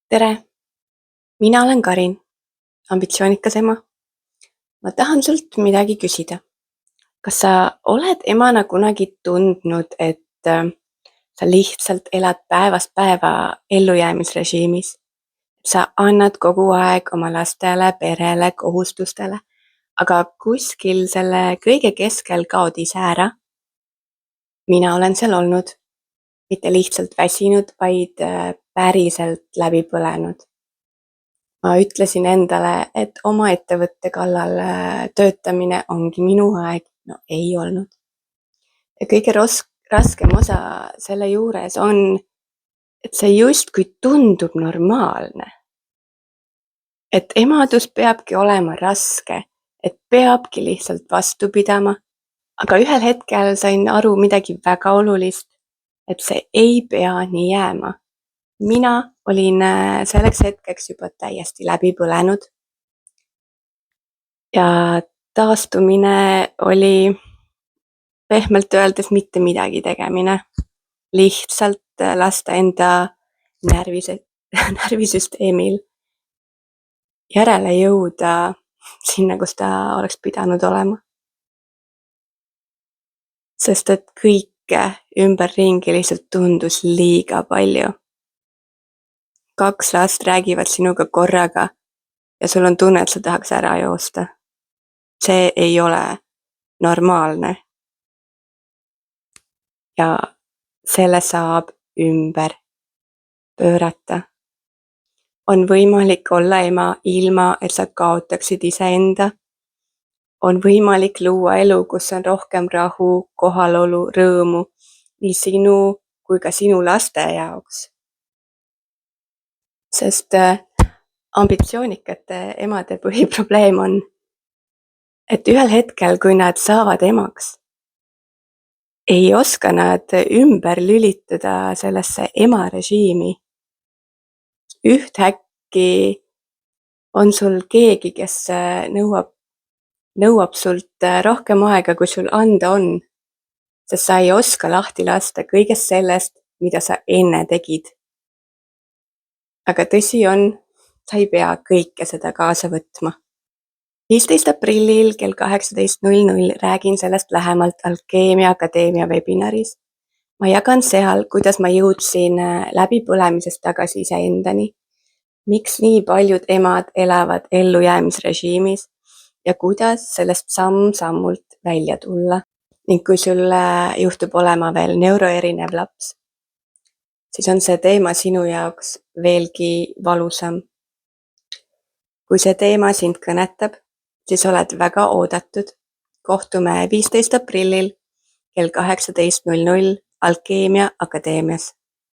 tere, mina olen Karin, ambitsioonikas ema. Ma tahan sult midagi küsida. Kas sa oled emana kunagi tundnud, et sa lihtsalt elad päevast päeva ellujäämisrežiimis? Sa annad kogu aeg oma lastele, perele, kohustustele, aga kuskil selle kõige keskel kaod ise ära? Mina olen seal olnud, mitte lihtsalt väsinud, vaid päriselt läbi põlenud. Ma ütlesin endale, et oma ettevõtte kallal töötamine ongi minu aeg. No ei olnud. Ja kõige raskem osa selle juures on, et see justkui tundub normaalne. Et emadus peabki olema raske, et peabki lihtsalt vastu pidama. Aga ühel hetkel sain aru midagi väga olulist, et see ei pea nii jääma. Mina olin selleks hetkeks juba täiesti läbi põlenud. Ja taastumine oli pehmelt öeldes mitte midagi tegemine. Lihtsalt lasta enda närvisüsteemil järele jõuda sinna, kus ta oleks pidanud olema. Sest et kõike ümberringi lihtsalt tundus liiga palju. 2 last räägivad sinuga korraga ja sul on tunne, et sa tahaks ära joosta. See ei ole normaalne. Ja selle saab ümber pöörata. On võimalik olla ema ilma, et sa kaotaksid iseenda. On võimalik luua elu, kus on rohkem rahu, kohalolu, rõõmu nii sinu kui ka sinu laste jaoks. Sest ambitsioonikate emade põhiprobleem on, et ühel hetkel, kui nad saavad emaks, ei oska nad ümber lülitada sellesse emarežiimi. Ühtäkki on sul keegi, kes nõuab sult rohkem aega, kui sul anda on, sest sa ei oska lahti lasta kõigest sellest, mida sa enne tegid. Aga tõsi on, sa ei pea kõike seda kaasa võtma. 15. aprillil kell 18.00 räägin sellest lähemalt Alkeemia Akadeemia webinaris. Ma jagan seal, kuidas ma jõudsin läbipõlemisest tagasi iseendani. Miks nii paljud emad elavad ellujäämisrežiimis ja kuidas sellest samm-sammult välja tulla. Ning kui sul juhtub olema veel neuroerinev laps, siis on see teema sinu jaoks veelgi valusam. Kui see teema sind kõnetab, siis oled väga oodatud. Kohtume 15. aprillil kell 18.00 Alkeemia Akadeemias.